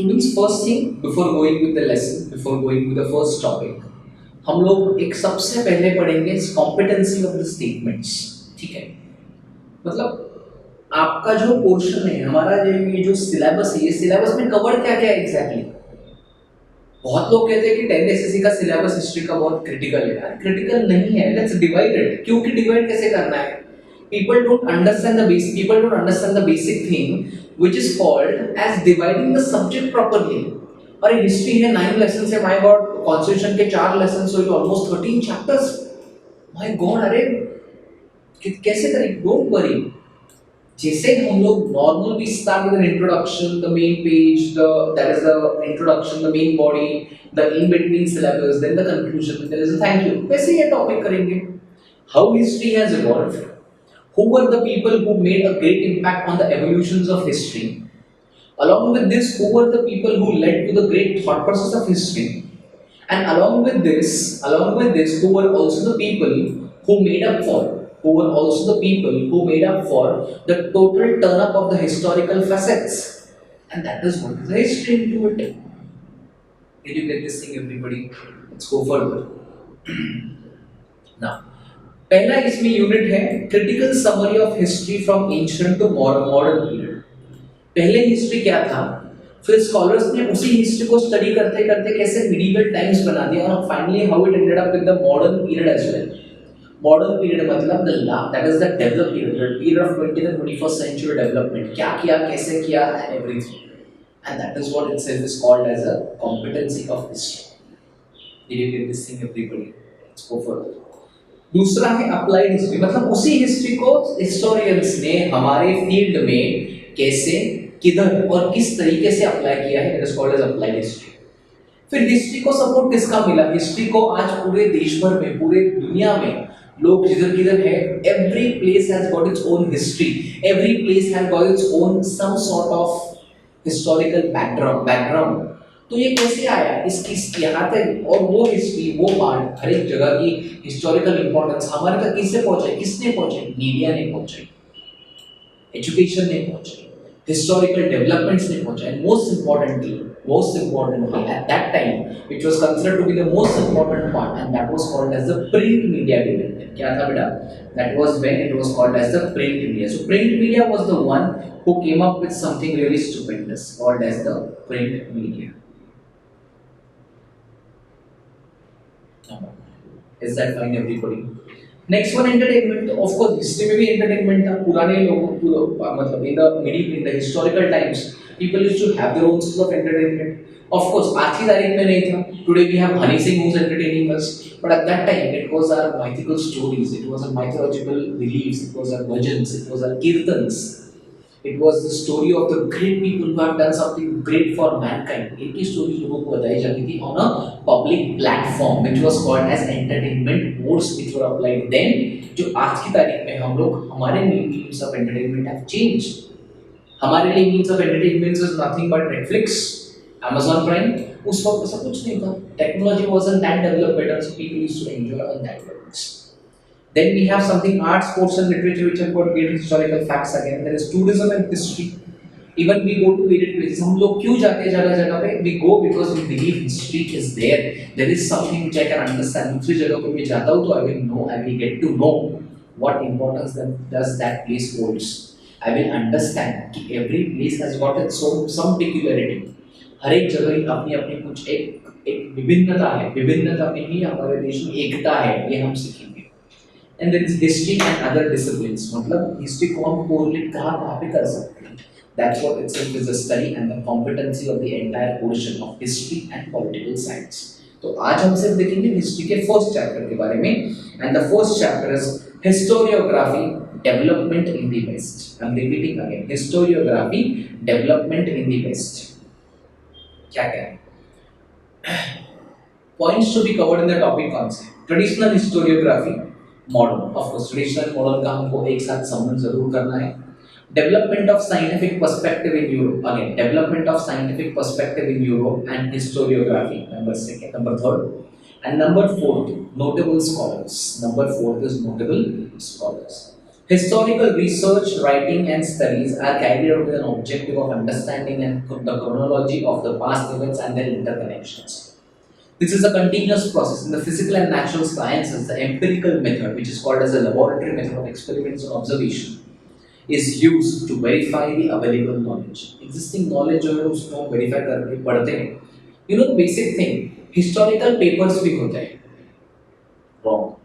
Students, first thing before going with the lesson, before going with the first topic, हम लोग एक सबसे पहले पढ़ेंगे कॉम्पिटेंसी ऑफ द स्टेटमेंट्स. ठीक है, मतलब आपका जो पोर्शन है, हमारा जो ये जो सिलेबस है, ये सिलेबस में कवर क्या क्या है एग्जैक्टली. बहुत लोग कहते हैं कि 10th एसएससी का सिलेबस हिस्ट्री का बहुत क्रिटिकल है. यार क्रिटिकल नहीं है, लेट्स डिवाइड इट. क्योंकि डिवाइड कैसे करना है? People don't understand the basic. People don't understand the basic thing, which is called as dividing the subject properly. अरे हिस्ट्री है 9 लेसन है, माय गॉड. कॉन्स्टिट्यूशन के 4 lesson, so it almost 13 chapters. My god, अरे कैसे करें? Don't worry. जैसे हम लोग normal we start with an introduction, the main page, the that is the introduction, the main body, the in between syllabus, then the conclusion, there is a thank you. वैसे ये topic करेंगे. How history has evolved. Who were the people who made a great impact on the evolutions of history? Along with this, who were the people who led to the great thought process of history? And along with this, who were also the people who made up for, the total turn up of the historical facets? And that is what is the history into it. Did you get this thing, everybody? Let's go further. Now, पहला इसमें unit है critical summary of history from ancient to modern period. पहले history क्या था, फिर scholars ने उसी history को स्टडी करते करते कैसे मिडिवल टाइम्स बना दिया, और finally how it ended up with the modern period as well. Modern period मतलब that is the developed period of 20th and 21st century development. क्या किया, कैसे किया, and everything. And that is what itself is called as a competency of history. Did you get this thing, everybody? Let's go forward. दूसरा है applied history, मतलब उसी history को historians ने हमारे फील्ड में कैसे, किधर और किस तरीके से अप्लाई किया है, that is called as applied history. फिर हिस्ट्री को सपोर्ट किसका मिला? हिस्ट्री को आज पूरे देश भर में, पूरे दुनिया में लोग जिधर किधर है, every place has got its own history, every place has got its own some sort of historical background. तो ये कैसे आया, इसकी यहाँ तक, और वो हिस्ट्री, वो पार्ट, हर एक जगह की हिस्टोरिकल इंपॉर्टेंस हमारे तक किससे पहुंचाई, किसने पहुंचाई? मीडिया ने पहुंचाई, एजुकेशन ने पहुंचाई, हिस्टोरिकल डेवलपमेंट्स ने पहुंचाई. Most importantly at that time it was considered to be the most important part, and that was called as the print media development. क्या था बेटा? That was when it was called as the print media. So print media was the one who came up with something really stupendous called as the print media. Is that fine, everybody? Next one, entertainment. Of course, history में भी entertainment था. पुराने लोगों, मतलब in the historical times, people used to have their own source of entertainment. Of course, आज की तारीख में नहीं था. Today we have Honey Singh who's entertaining us. But at that time, it was our mythical stories. It was our mythological beliefs. It was our legends. It was our kirtans. It was the story of the great people who have done something great for mankind. इनकी stories लोगों को बताई जाती थी on a public platform, which was called as entertainment modes, which were applied then. जो आज की तारीख में हम लोग, हमारे means of entertainment have changed. हमारे लिए means of entertainment is nothing but Netflix, Amazon Prime. उस वक्त ऐसा कुछ नहीं था. Technology wasn't that developed better, so people used to enjoy on that levels. Then we have something art, sports and literature, which have got great historical facts again. There is tourism and history. Even we go to various places. हम लोग क्यों जाते हैं जगह जगह पे? We go because we believe history is there. There is something which I can understand. दूसरी जगह पे मैं जाता हूँ तो I will know, I will get to know what importance does that place holds. I will understand कि every place has got its own some peculiarity. हर एक जगह की अपनी अपनी कुछ एक विभिन्नता है. विभिन्नता में ही हमारे देश में एकता है, ये हम सीखेंगे. And there is history and other disciplines. मतलब history को हम correlate कहाँ पे कर सकते हैं. That's what itself is a study and the competency of the entire portion of history and political science. तो आज हम सिर्फ देखेंगे history के first chapter के बारे में, and the first chapter is historiography development in the West. I'm repeating again, historiography development in the West. क्या है? Points to be covered in the topic कौन से? Traditional historiography, modern. Of course traditional modern का हमको एक साथ सम्मिलन जरूर करना है. Development of scientific perspective in Europe, again development of scientific perspective in Europe and historiography, number second. Number third and number fourth, notable scholars. Number fourth is notable scholars. Historical research, writing, and studies are carried out with an objective of understanding and the chronology of the past events and their interconnections. This is a continuous process. In the physical and natural sciences, the empirical method, which is called as a laboratory method of experiments and observation, is used to verify the available knowledge. Existing knowledge जो है उसको हम verify करके पढ़ते हैं. You know the basic thing. Historical papers भी होते हैं. Wrong.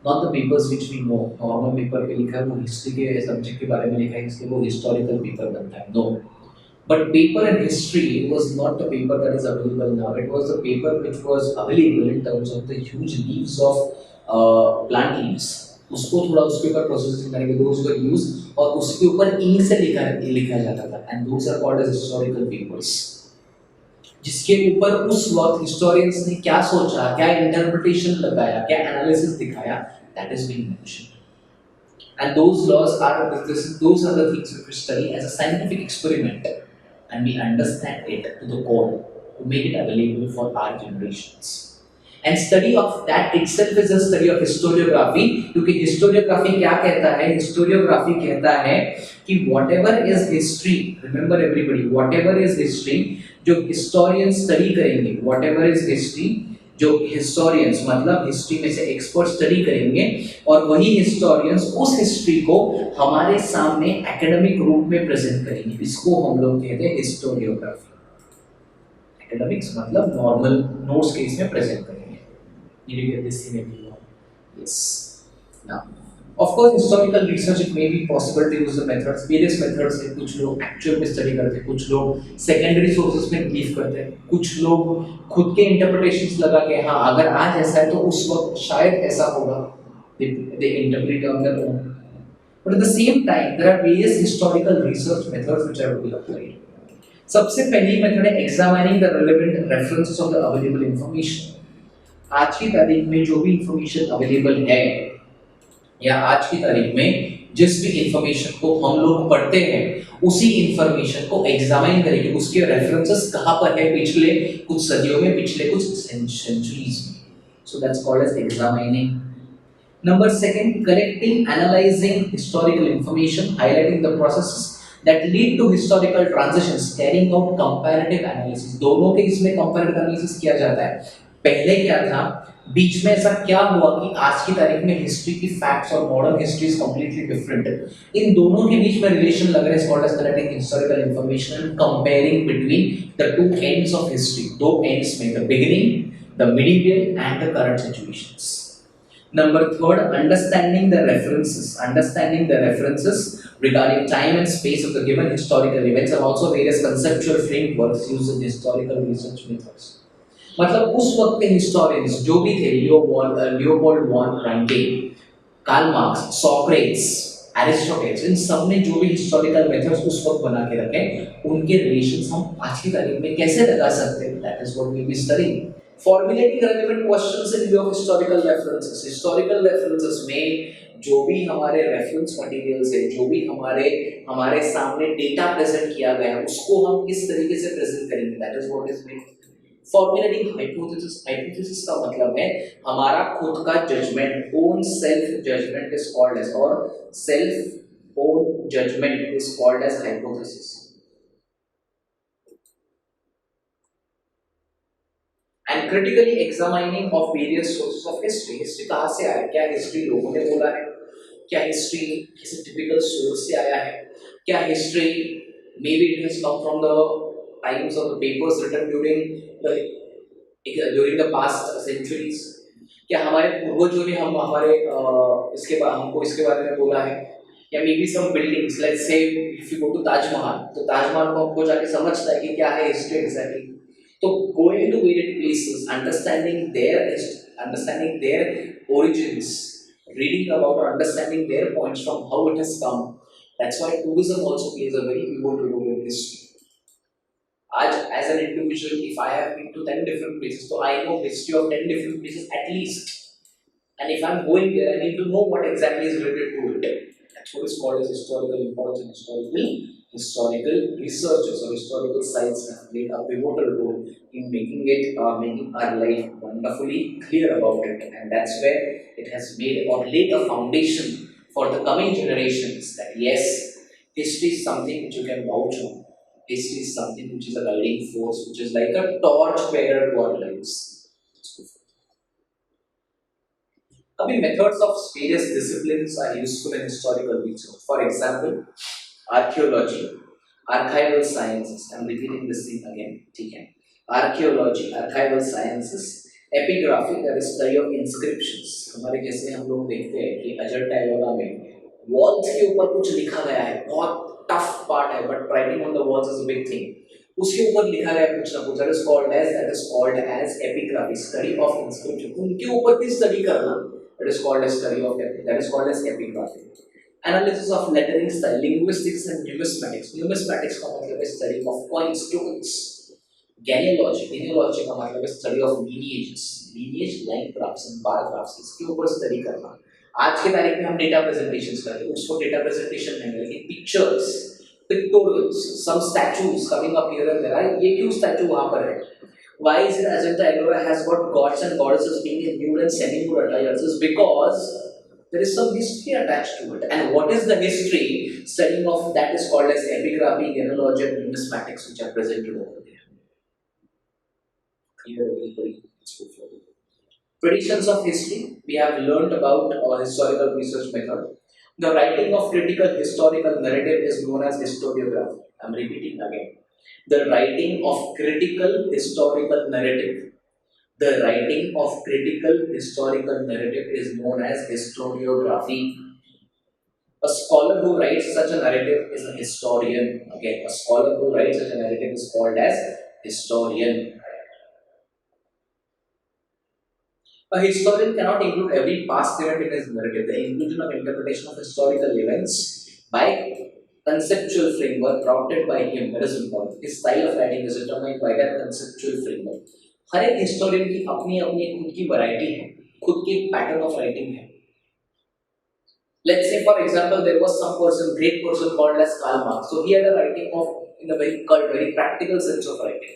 Not the papers which we know. Normal paper पे लिखा है वो history के subject के बारे में लिखा है इसलिए वो historical paper बनता है. No. But paper and history was not the paper that is available now. It was the paper which was available in terms of the huge leaves of plant leaves. उसको थोड़ा उसके ऊपर processing करके those were used और उसके ऊपर ink से लिखा लिखा जाता था and those are called as historical papers. जिसके ऊपर उस वक्त historians ने क्या सोचा, क्या interpretation लगाया, क्या analysis दिखाया, that is being mentioned. And those laws are those are the things which we study as a scientific experiment, and we understand it to the core to make it available for our generations. And study of that itself is a study of historiography. क्योंकि historiography क्या कहता है? Historiography कहता है कि whatever is history, remember everybody, whatever is history, जो historians study करेंगे, whatever is history, जो historians मतलब history में से expert study करेंगे और वही historians उस history को हमारे सामने academic रूप में present करेंगे. इसको हम लोग कहते हैं historiography. Academics मतलब normal notes के इसमें present करेंगे. Did you get this in everyone? Yes. Now, of course, historical research it may be possible to use the methods. Various methods है. कुछ लोग actual में study करते हैं, कुछ लोग secondary sources में believe करते हैं, कुछ लोग खुद के interpretations लगा के हाँ अगर आज ऐसा है तो उस वक्त शायद ऐसा होगा. They interpret on their own. But at the same time, there are various historical research methods which are to be applied. सबसे पहली method है examining the relevant references of the available information. आज की तारीख में जो भी इंफॉर्मेशन अवेलेबल है या आज की तारीख में जिस भी इंफॉर्मेशन को हम लोग पढ़ते हैं उसी इंफॉर्मेशन को एग्जामिन करेंगे उसके रेफरेंसेस कहां पर है पिछले कुछ सदियों में पिछले कुछ सेंचुरीज में so that's called as examining number second collecting analysing historical information highlighting the processes that lead to historical transitions carrying out comparative analysis दोनों के इसमें comparative analysis किया जाता है पहले क्या था बीच में ऐसा क्या हुआ कि आज की तारीख में हिस्ट्री की फैक्ट्स और modern history is completely different इन दोनों के बीच में रिलेशन लग रहा है called as collecting historical information and comparing between the two ends of history दो एंड्स में the beginning the medial and the current situations Number third, understanding the references regarding time and space of the given historical events and also various conceptual frameworks used in historical research methods. मतलब उस वक्त के historians जो भी थे Leopold von Ranke, Karl Marx, Socrates, Aristotles इन सब ने जो भी historical methods उस वक्त बना के रखे उनके relations हम आज की तारीख में कैसे लगा सकते हैं that is what we will be studying. Formulating relevant questions in view of historical references. Historical references में जो भी हमारे reference materials है, जो भी हमारे सामने data present किया गया है, उसको हम किस तरीके से present करेंगे? That is what is meant. Formulating hypothesis. Hypothesis का मतलब है हमारा खुद का judgment, own self judgment is called as or self own judgment is called as hypothesis. And critically examining of various sources of history. History कहाँ से आया? क्या history लोगों ने बोला है? क्या history किसी typical source से आया है? क्या history maybe it has come from the times of the papers written during the past centuries? क्या हमारे पूर्वजों ने हमारे हमको इसके बारे में बोला है? या maybe some buildings, let's say if you go to Taj Mahal, तो ताज महल को हमको जाके समझता है कि क्या है history exactly. So going to various places, understanding their origins, reading about or understanding their points from how it has come. That's why tourism also plays a very pivotal role in history. As an individual, if I have been to 10 different places, so I know history of 10 different places at least. And if I'm going there, I need to know what exactly is related to it. That's what is called as historical importance and historical researchers or historical sites have played a pivotal role in making our life wonderfully clear about it, and that's where it has made or laid a foundation for the coming generations that yes, history is something which you can vouch on. History is something which is a guiding force, which is like a torch bearer to our lives. Methods of various disciplines are useful in historical research. For example, archaeology, archival sciences. I'm repeating this thing again. Okay. Archaeology, archival sciences, epigraphy, that is study of inscriptions. हमारे जैसे हम लोग देखते हैं कि अजंता एलोरा में walls के ऊपर कुछ लिखा गया है, बहुत टफ पार्ट है, but writing on the walls is a big thing. उसके ऊपर लिखा गया कुछ ना कुछ, that is called as epigraphy, study of inscription. उनके ऊपर भी स्टडी करना, that is called as epigraphy. Analysis of lettering style, linguistics and numismatics. Numismatics का मतलब है study of coins, tokens. Genealogy का मतलब है study of lineages, lineage, line graphs and bar graphs. इसके ऊपर study करना. आज के तारीख में हम डेटा प्रेजेंटेशंस करते हैं, उसको डेटा प्रेजेंटेशन नहीं लेकिन pictures, pictorials, some statues coming up here and there. ये क्यों स्टैचू वहां पर है? Why is it Ajanta Ellora has got gods and goddesses being in nude and semi-nude attires? Is because there is some history attached to it. And what is the history? Studying of that is called as epigraphy, genealogy, and numismatics, which are presented over there. Clear, everybody? Let's go further. Traditions of history. We have learned about our historical research method. The writing of critical historical narrative is known as historiography. I am repeating again. The writing of critical historical narrative. The writing of critical historical narrative is known as historiography. A scholar who writes such a narrative is a historian. Again, a scholar who writes such a narrative is called as historian. A historian cannot include every past event in his narrative. The inclusion of interpretation of historical events by conceptual framework prompted by him, that is important. His style of writing is determined by that conceptual framework. हर एक historian की अपनी अपनी खुद की variety है, खुद की pattern of writing है. Let's say, for example, there was some person, great person called as Karl Marx. So he had a writing of in a very cult, very practical sense of writing.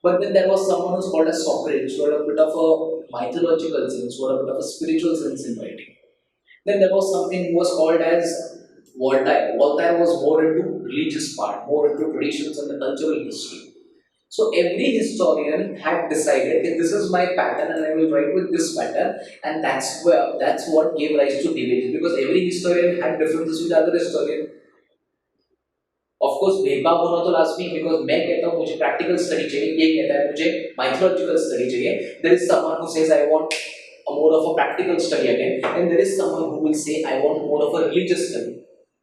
But then there was someone who's called as Socrates, who had a bit of a mythological sense, who had a bit of a spiritual sense in writing. Then there was something who was called as Voltaire. Voltaire was more into religious part, more into traditions and the cultural history. So every historian had decided that this is my pattern and I will write with this pattern, and that's what gave rise to debates, because every historian had differences with other historian. Of course, भेदभाव होना तो लाजमी, because मैं कहता हूँ मुझे practical study चाहिए, ये कहता है मुझे mythological study चाहिए. There is someone who says I want a more of a practical study again, and there is someone who will say I want more of a religious study.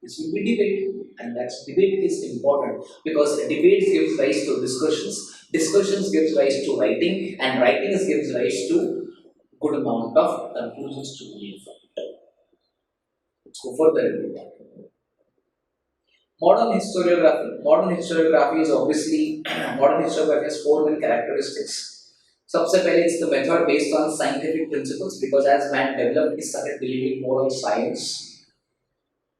This will be debate, and that debate is important because debates gives rise to discussions gives rise to writing, and writings gives rise to good amount of conclusions to be informed. Let's go further. Modern historiography. Modern historiography is obviously modern historiography has four main characteristics. सबसे पहले it's the method based on scientific principles, because as man developed, he started believing more on science.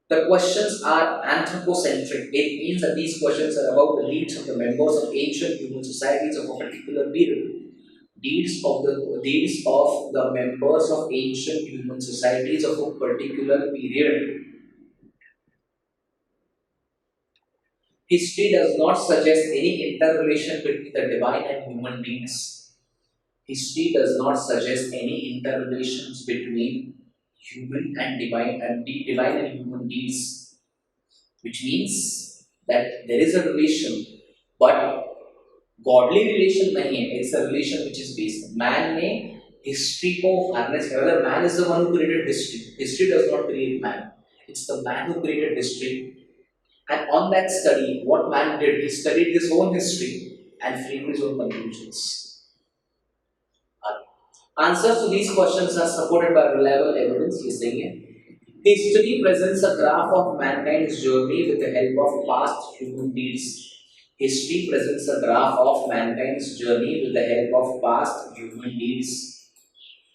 The questions are anthropocentric. It means that these questions are about the deeds of the members of ancient human societies of a particular period. Deeds of the members of ancient human societies of a particular period. History does not suggest any interrelation between the divine and human beings. History does not suggest any interrelations between human and divine and human beings, which means that there is a relation, but godly relation nahi hai. It's a relation which is based. Man ने history को harness किया. Whether man is the one who created history. History does not create man. It's the man who created history. And on that study, what man did, he studied his own history and framed his own conclusions. Answers to these questions are supported by reliable evidence. History presents a graph of mankind's journey with the help of past human deeds. History presents a graph of mankind's journey with the help of past human deeds.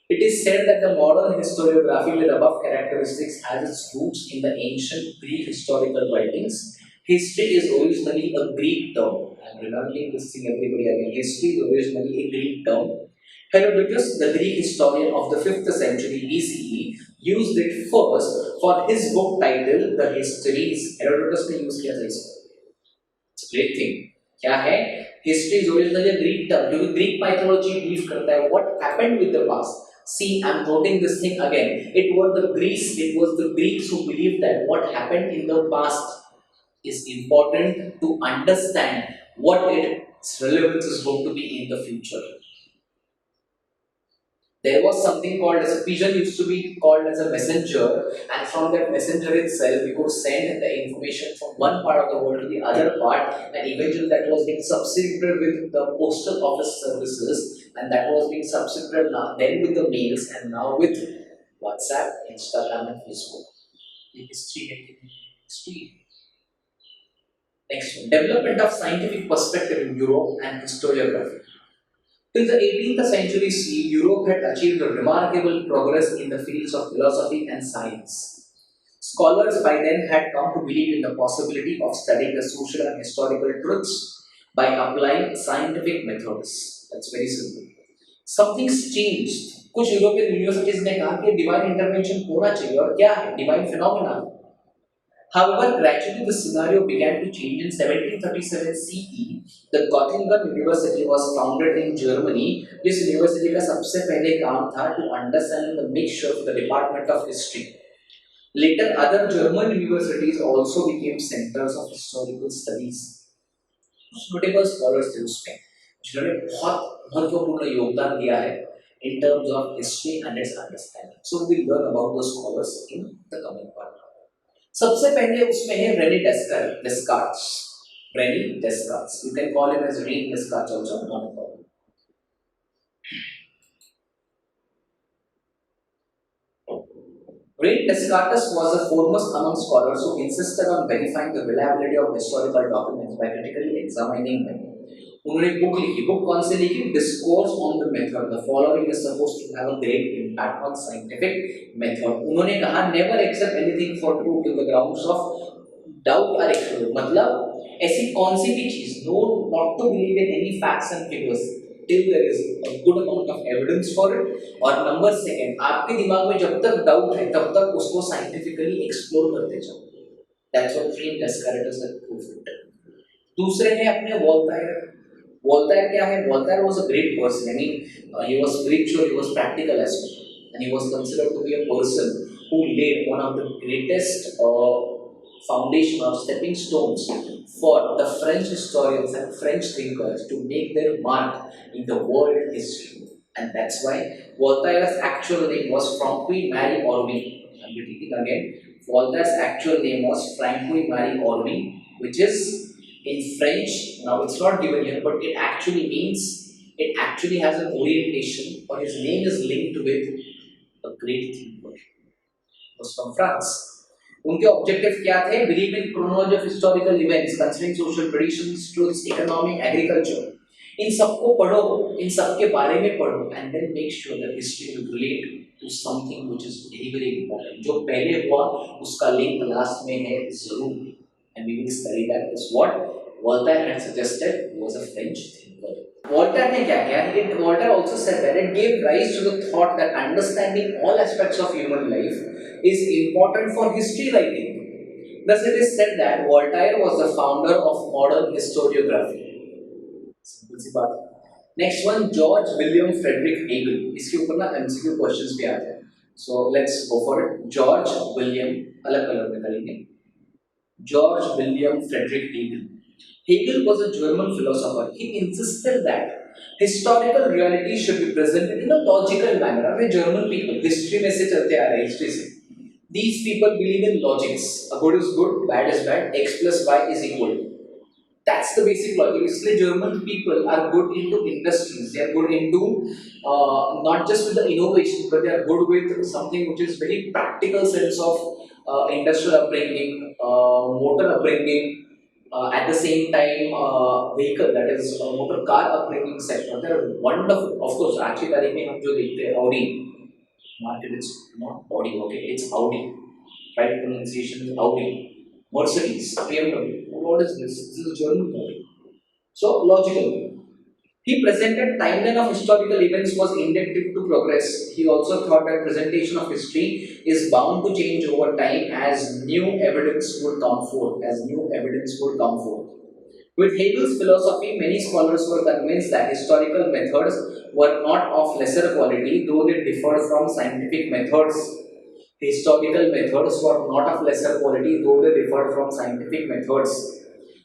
It is said that the modern historiography with above characteristics has its roots in the ancient Greek historical writings. History is originally a Greek term. I am remembering this thing everybody again. History is originally a Greek term. Herodotus, the Greek historian of the 5th century BCE, used it first for his book titled The Histories. Herodotus ने use किया था इसको. It's a great thing. क्या है? History is originally a Greek term. क्योंकि Greek mythology believe करता है what happened with the past. See, I'm quoting this thing again. It was the Greeks who believed that what happened in the past is important to understand what its relevance is going to be in the future. There was something called as a pigeon used to be called as a messenger, and from that messenger itself, we could send the information from one part of the world to the other part, and eventually that was being substituted with the postal office services, and that was being substituted then with the mails, and now with WhatsApp, Instagram, and Facebook. The history. Next one, development of scientific perspective in Europe and historiography. Till the 18th century CE, Europe had achieved a remarkable progress in the fields of philosophy and science. Scholars by then had come to believe in the possibility of studying the social and historical truths by applying scientific methods. That's very simple. Something's changed. कुछ European universities ने कहा कि divine intervention होना चाहिए और क्या है divine phenomena. However, gradually the scenario began to change. In 1737 CE, the Göttingen University was founded in Germany. This university का सबसे पहले काम था to understand the mixture of the Department of History. Later, other German universities also became centers of historical studies. Notable scholars थे उसमें, जिन्होंने बहुत महत्वपूर्ण योगदान दिया है in terms of history and its understanding. So we learn about those scholars in the coming part. सबसे पहले उसमें है Rene Descartes. Rene Descartes, you can call him as Rene Descartes also, not a problem. René Descartes was the foremost among scholars who insisted on verifying the reliability of historical documents by critically examining them. उन्होंने book लिखी. Book कौन सी लिखी? Discourse on the Method. The following is supposed to have a great impact on scientific method. उन्होंने कहा never accept anything for true to the grounds of doubt or exclusion. मतलब ऐसी कौन सी भी चीज, no, not to believe in any facts and figures till there is a good amount of evidence for it. और number second, आपके दिमाग में जब तक डाउट है तब तक उसको साइंटिफिकली एक्सप्लोर करते जाओ. That's what René Descartes has proved. दूसरे हैं अपने वोल्टायर. वोल्टायर क्या है? Voltaire was a great person. I mean, he was spiritual, he was practical as well, and he was considered to be a person who laid one of the greatest foundation or stepping stones for the French historians and French thinkers to make their mark in the world history. And that's why Voltaire's actual name was Francois Marie Orville. I'm repeating again. Voltaire's actual name was Francois Marie Orville, which is in French. Now it's not given here, but it actually has an orientation, or his name is linked with a great thinker. He was from France. उनके objective क्या थे? Believe in chronology of historical events considering social traditions, truths, economic, agriculture. इन सबको पढ़ो, इन सबके बारे में पढ़ो, and then make sure that history will relate to something which is very very important. जो पहले हुआ उसका लिंक लास्ट में है जरूर, and we will study that. Is what Voltaire had suggested. Was a French thinker. Voltaire ने क्या किया? Voltaire also said that it gave rise to the thought that understanding all aspects of human life is important for history writing. Thus, it is said that Voltaire was the founder of modern historiography. Simple सी बात. Next one, George William Frederick Hegel. इसके ऊपर ना MCQ questions भी आते हैं. So let's go for it. George William, अलग-अलग निकालेंगे. George William Frederick Hegel. Hegel was a German philosopher. He insisted that historical reality should be presented in a logical manner. अब German people history में से चलते आ रहे हैं, history से. These people believe in logics. A good is good, bad is bad. X plus Y is equal. That's the basic logic. इसलिए German people are good into industries. They are good into not just with the innovation, but they are good with something which is very practical sense of industrial upbringing, motor upbringing. At the same time, vehicle, that is motor car upbringing sector, they are wonderful. Of course, आज की तारीख में हम जो देखते हैं Audi market, is not Audi, okay, it's Audi. Right pronunciation is Audi. Mercedes, BMW. What is this? This is a German model. So logical. He presented timeline of historical events was indicative to progress. He also thought that presentation of history is bound to change over time as new evidence would come forth. As new evidence would come forth. With Hegel's philosophy, many scholars were convinced that historical methods were not of lesser quality, though they differed from scientific methods. Historical methods were not of lesser quality, though they differed from scientific methods.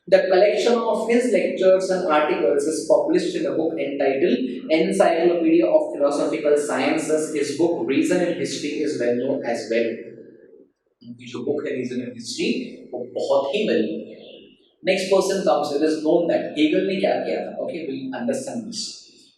The collection of his lectures and articles is published in a book entitled Encyclopedia of Philosophical Sciences. His book Reason in History is well known as well. उनकी जो book है Reason in History वो बहुत ही well known है. Next person comes. It is known that Hegel ने क्या किया था? Okay, we'll understand this.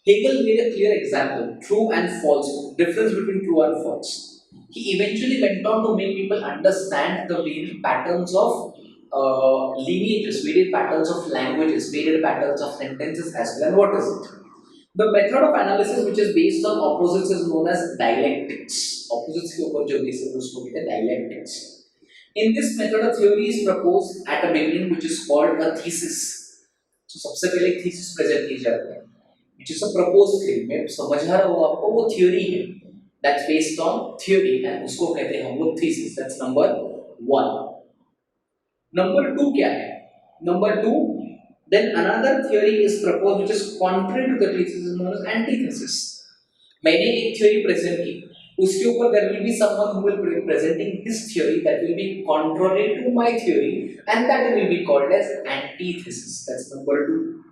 Hegel made a clear example, true and false, difference between true and false. He eventually went on to make people understand the varied patterns of lineages, varied patterns of languages, varied patterns of sentences as well. And what is it? The method of analysis which is based on opposites is known as dialectics. Opposites के ऊपर जो basis है उसको कहते हैं dialectics. In this method, a theory is proposed at a beginning which is called a thesis. So सबसे पहले एक thesis present की जाती है, which is a proposed theory. मैं समझा रहा हूँ आपको वो theory है. That's based on theory and उसको कहते हैं हम लोग thesis. That's number one. Number two क्या है? Number two, then another theory is proposed which is contrary to the thesis is known as antithesis. मैंने एक theory present की, उसके ऊपर there will be someone who will be presenting his theory that will be contrary to my theory and that will be called as antithesis. That's number two.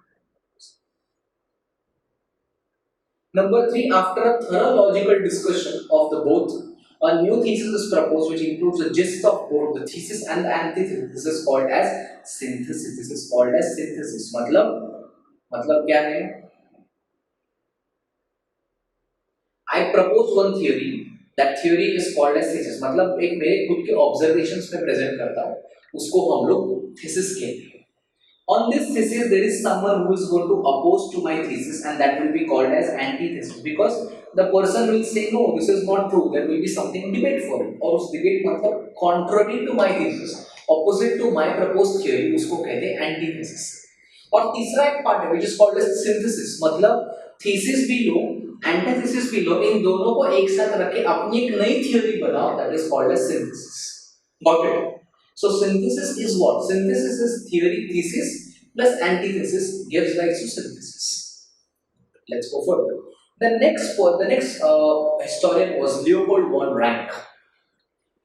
Number three, after a thorough logical discussion of the both, a new thesis is proposed which includes the gist of both the thesis and the antithesis. This is called as synthesis. This is called as synthesis. मतलब क्या है? I propose one theory. That theory is called as thesis. मतलब एक मेरे खुद के observations में present करता हूँ, उसको हम लोग thesis कहते हैं. On this thesis, there is someone who is going to oppose to my thesis, and that will be called as antithesis. Because the person will say, no, this is not true. There will be something debate for it. और उस debate मतलब contrary to my thesis, opposite to my proposed theory, उसको कहते हैं antithesis. और तीसरा एक part है which is called as synthesis. मतलब thesis भी लो, antithesis भी लो, इन दोनों को एक साथ रख के अपनी एक नई theory बनाओ. That is called as synthesis. Got it? So synthesis is what? Synthesis is theory, thesis plus antithesis gives rise to synthesis. Let's go further. The next historian was Leopold von Ranke.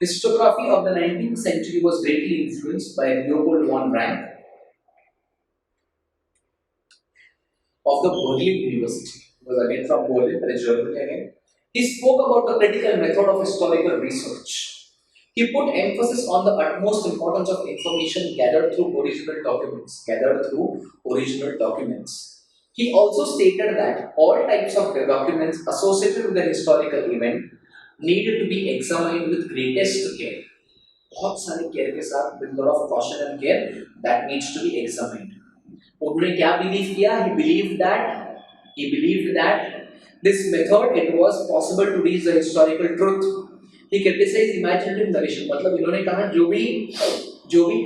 Historiography of the 19th century was greatly influenced by Leopold von Ranke of the Berlin University. He was again from Berlin, that is Germany again. He spoke about the critical method of historical research. He put emphasis on the utmost importance of information gathered through original documents. He also stated that all types of documents associated with the historical event needed to be examined with greatest care. बहुत सारे care के साथ, with lot of caution and care, that needs to be examined. उन्होंने क्या believe किया? He believed that this method it was possible to reach the historical truth. He criticized imaginative narration. मतलब इन्होंने कहा जो भी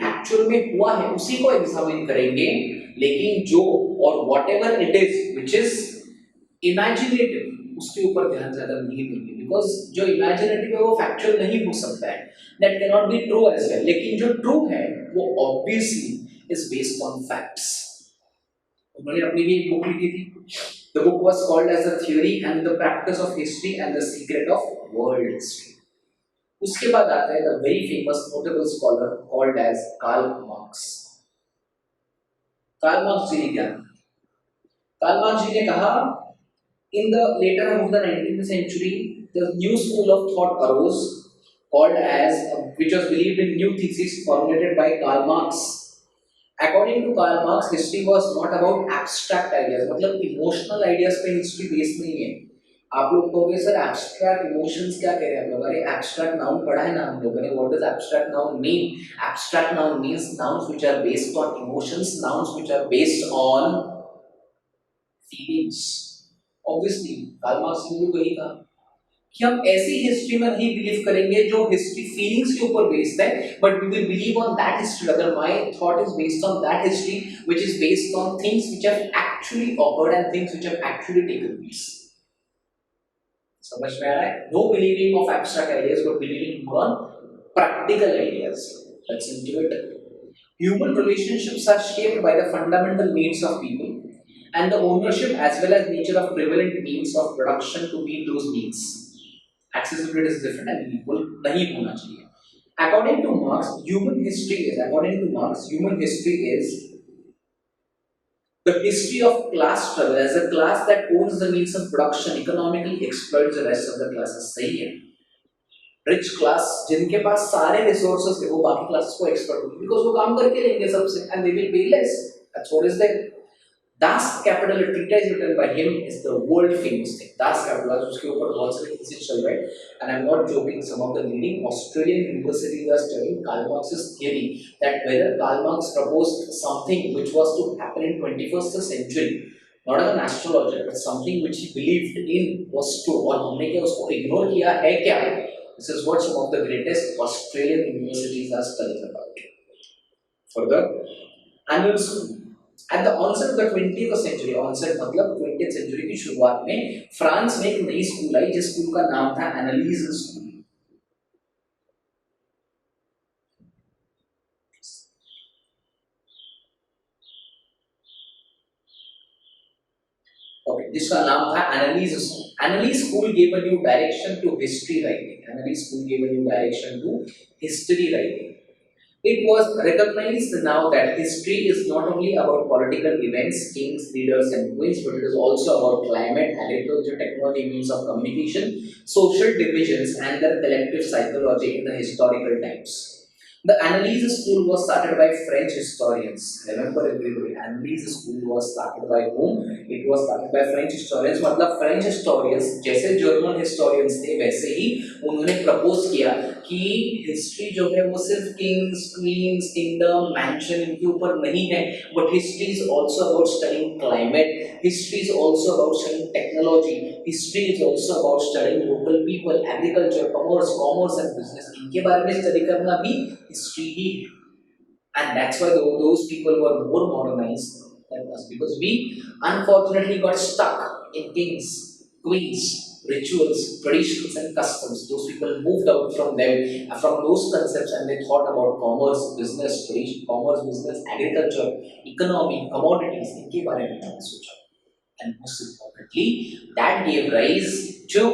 एक्चुअल में हुआ है उसी को एग्जामिन करेंगे, लेकिन जो और whatever it is which is imaginative उसके ऊपर ध्यान ज्यादा नहीं देंगे, because जो imaginative है वो factual नहीं हो सकता है, that cannot be true as well. लेकिन जो true है वो obviously is based on facts. उन्होंने अपनी भी एक बुक लिखी थी. The book was called as the Theory and the Practice of History and the Secret of World History. उसके बाद आता है the very famous notable scholar called as Karl Marx. Karl Marx जी ने क्या? Karl Marx जी ने कहा, in the later half of the 19th century, the new school of thought arose called as, which was believed in new thesis formulated by Karl Marx. According to Karl Marx, history was not about abstract ideas. मतलब emotional ideas पे history based नहीं है. आप लोग कहोगे sir abstract emotions क्या कह रहे हैं आप लोग? अरे abstract noun पढ़ा है ना हम लोगों ने. What does abstract noun mean? Abstract noun means nouns which are based on emotions, nouns which are based on feelings. Obviously, Karl Marx ने भी वही कहा कि हम ऐसी हिस्ट्री में नहीं बिलीव करेंगे जो हिस्ट्री फीलिंग्स के ऊपर बेस्ड है, but we will believe on that history अगर my thought is based on that history which is based on things which have actually occurred and things which have actually taken place. समझ में आ रहा है? No believing of abstract ideas but believing more on practical ideas. Let's into it. Human relationships are shaped by the fundamental needs of people and the ownership as well as nature of prevalent means of production to meet those needs. Accessibility is different and equal नहीं होना चाहिए. According to Marx, human history is the history of class struggle as a class that owns the means of production economically exploits the rest of the classes. सही है. Rich class जिनके पास सारे resources है वो बाकी क्लासेस को expert होंगे because वो काम करके लेंगे सबसे and they will pay less that's what is there Das Kapital treatise written by him is the world famous thing Das Kapital उसके ऊपर बहुत सारे थीसिस चल रहे हैं and I am not joking some of the leading Australian universities are studying Karl Marx's theory that whether Karl Marx proposed something which was to happen in 21st century not as an astrologer but something which he believed in was true और हमने क्या उसको ignore किया है क्या. This is what some of the greatest Australian universities are studying about. Further, annual school. At the onset of the 20th century, onset मतलब 20th century की शुरुआत में फ्रांस में एक नई स्कूल आई जिस स्कूल का नाम था एनालिज स्कूल. Okay, जिसका नाम था Annales school. Annales school gave a new direction to history writing. Analyze school gave a new direction to history writing. It was recognized now that history is not only about political events, kings, leaders, and queens, but it is also about climate, agriculture, technology, means of communication, social divisions, and their collective psychology in the historical times. The analysis school was started by French historians. Remember everybody, analysis school was started by whom? It was started by French historians. मतलब French historians जैसे German historians थे वैसे ही उन्होंने propose किया कि history जो है वो सिर्फ किंग्स, क्वींस, किंगडम, मैंशन इनके ऊपर नहीं है, but history is also about studying climate, history is also about studying technology, history is also about studying local people, agriculture, commerce and business. इनके बारे में स्टडी करना भी हिस्ट्री ही है. And that's why those people were more modernized than us because we unfortunately got stuck in kings, queens, rituals, traditions, and customs. Those people moved out from them, from those concepts, and they thought about commerce, business, tradition, commerce, business, agriculture, economy, commodities. इनके बारे में मैंने सोचा. And most importantly, that gave rise to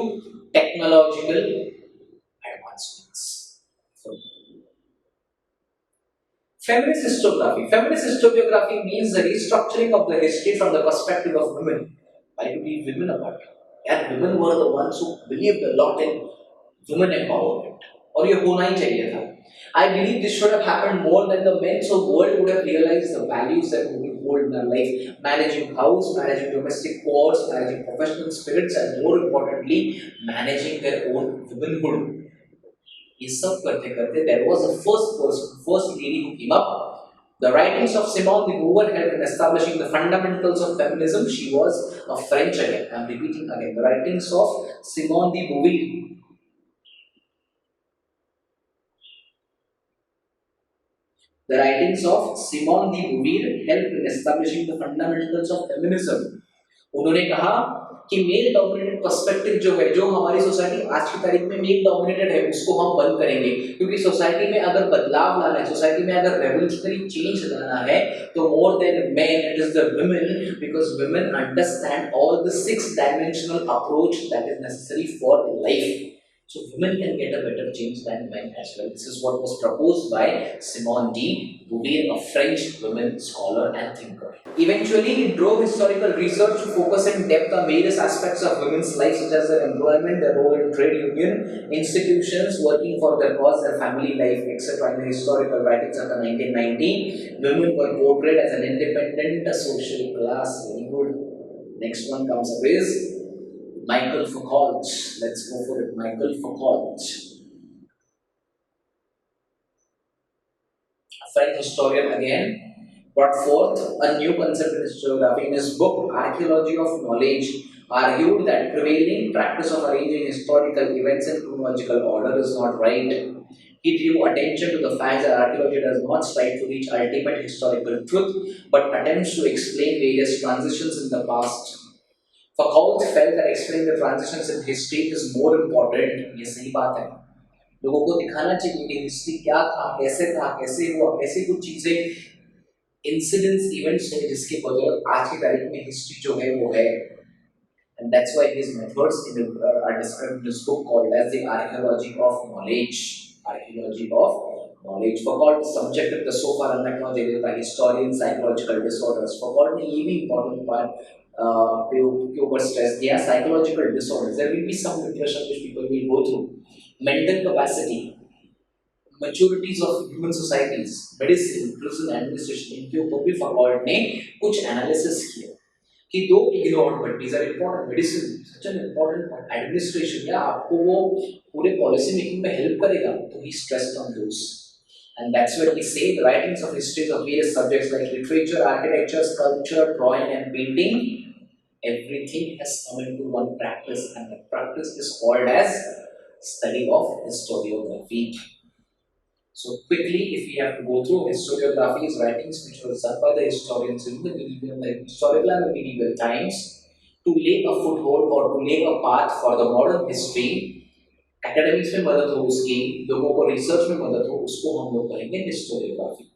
technological advancements. So, Feminist historiography. Feminist historiography means the restructuring of the history from the perspective of women. Why do we women about it? And women were the ones who believed a lot in women empowerment. और ये होना ही चाहिए था. I believe this should have happened more than the men, so world would have realized the values that women hold in their life, managing house, managing domestic chores, managing professional spirits, and more importantly, managing their own womanhood. ये सब करते करते there was a first lady who came up. The writings of Simone de Beauvoir helped in establishing the fundamentals of feminism. She was a French again. I am repeating again. The writings of Simone de Beauvoir. The writings of Simone de Beauvoir helped in establishing the fundamentals of feminism. उन्होंने कहा कि male dominated perspective जो है, जो हमारी society आज की तारीख में मेल डोमिनेटेड है, उसको हम बंद करेंगे. क्योंकि सोसाइटी में अगर बदलाव लाना है, सोसाइटी में अगर रेवोल्यूशनरी चेंज लाना है, तो more than main it is the women, because women understand all the six dimensional approach that is necessary for life. So women can get a better change than men as well. This is what was proposed by Simone de Beauvoir, a French woman scholar and thinker. Eventually, it drove historical research to focus in depth on various aspects of women's life, such as their employment, their role in trade union, institutions, working for their cause, their family life, etc. In the historical writings after 1990, women were portrayed as an independent social class. Very good. Next one comes up is Michael Foucault. Let's go for it. Michael Foucault, a French historian again, brought forth a new concept in historiography in his book Archaeology of Knowledge. argued that prevailing practice of arranging historical events in chronological order is not right. He drew attention to the fact that archaeology does not strive to reach ultimate historical truth, but attempts to explain various transitions in the past. Foucault felt that explaining the transitions in history is more important. ये सही बात है. लोगों को दिखाना चाहिए कि history क्या था, कैसे हुआ, कैसे कुछ चीजें इंसिडेंट्स इवेंट्स हैं जिसके वजह आज की तारीख में हिस्ट्री जो है वो है. And that's why his methods are described in his book called as the Archaeology of Knowledge. Archaeology of Knowledge. Foucault subjected the so far unacknowledged by historians psychological disorders. Foucault ने ये भी important part के ऊपर stress दिया psychological disorders. There will be some depression which people will go through. Mental capacity, maturities of human societies, medicine, prison administration, इनके ऊपर भी Foucault ने कुछ analysis किया. कि दो ignored but these are important. Medicine such an important part. Administration या आपको वो पूरे policy making में help करेगा तो he stressed on those. And that's where we say the writings of histories of various subjects like literature, architecture, sculpture, drawing and painting, everything has come into one practice and the practice is called as study of historiography. So quickly, if we have to go through historiography's writings, which were done by the historians in the medieval, like historical and the medieval times, to lay a foothold or to lay a path for the modern history, academics में मदद हो उसकी, लोगों को research में मदद हो, उसको हम लोग कहेंगे historiography.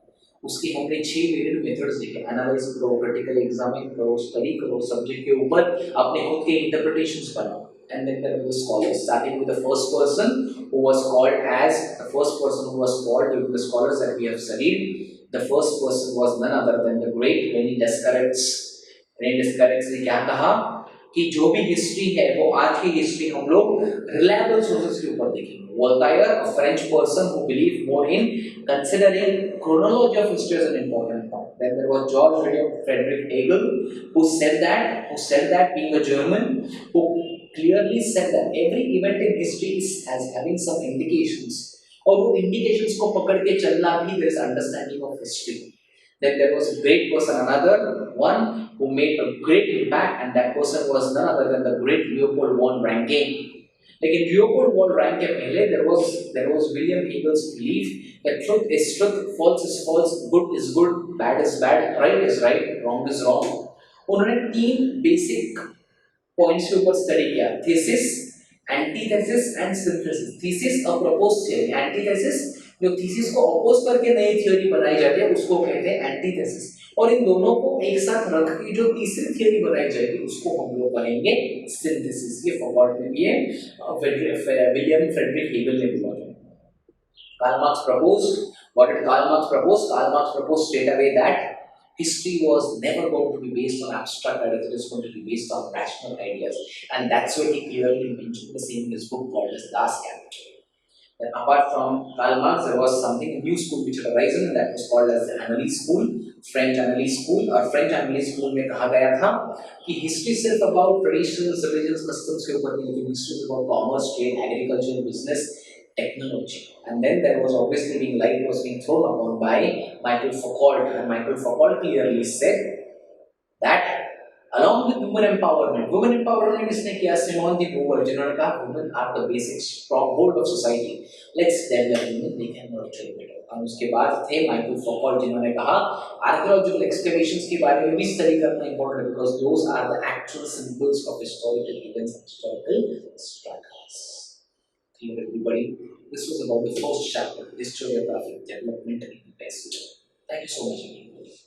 उसकी हमने 6 वेरिएंट मेथड्स देखे, एनालाइज करो, क्रिटिकल एग्जामिन करो, स्टडी करो, सब्जेक्ट के ऊपर अपने खुद के इंटरप्रिटेशंस बनाओ. And then there were the scholars, starting with the first person who was called during the scholars that we have studied. The first person was none other than the great René Descartes. René Descartes ने क्या कहा कि जो भी history है वो आज की हिस्ट्री हम लोग रिलायबल सोर्सेस के ऊपर देखेंगे. Voltaire, a French person who believed more in considering chronology of history as an important part. Then there was George William Friedrich Hegel, who said that being a German, who clearly said that every event in history is as having some indications. और वो indications को पकड़ के चलना भी there is understanding of history. Then there was a great person, another one who made a great impact, and that person was none other than the great Leopold von Ranke. लेकिन Leopold von Ranke पहले there was William Hegel's belief that truth is truth, false is false, good is good, bad is bad, right is right, wrong is wrong. उन्होंने 3 basic points के ऊपर study किया, thesis, antithesis and synthesis. Thesis a proposed theory, antithesis जो thesis को oppose करके नई theory बनाई जाती है उसको कहते हैं एंटीथेसिस. और इन दोनों को एक साथ रख के जो तीसरी थ्योरी बनाई जाएगी उसको हम लोग कहेंगे सिंथेसिस. ये फॉरवर्ड में भी है, विलियम फ्रेडरिक हेगल ने बोला. Karl Marx proposed, what did Karl Marx propose? Karl Marx proposed straight away that history was never going to be based on abstract ideas, it is going to be based on rational ideas. And that's why he clearly mentioned the same in his book called as Das Kapital. And apart from Karl Marx, there was something, a new school which had arisen, and that was called as the Analyse School, French Analyse School. और French Analyse School में कहा गया था कि history सिर्फ about traditions, religions, customs के ऊपर नहीं, लेकिन history is about commerce, trade, agriculture, business, technology. And then there was obviously light was being thrown upon by Michael Foucault, and Michael Foucault clearly said that along with women empowerment इसने किया Simone de Beauvoir जिन्होंने कहा women are the basic stronghold of society, let's develop women, they can nurture better. और उसके बाद थे Michael Foucault जिन्होंने कहा archaeological excavations के बारे में भी study करना important है because those are the actual symbols of historical events and historical struggles. Hello everybody, this was about the first chapter, Historiography Development in Best. Thank you so much.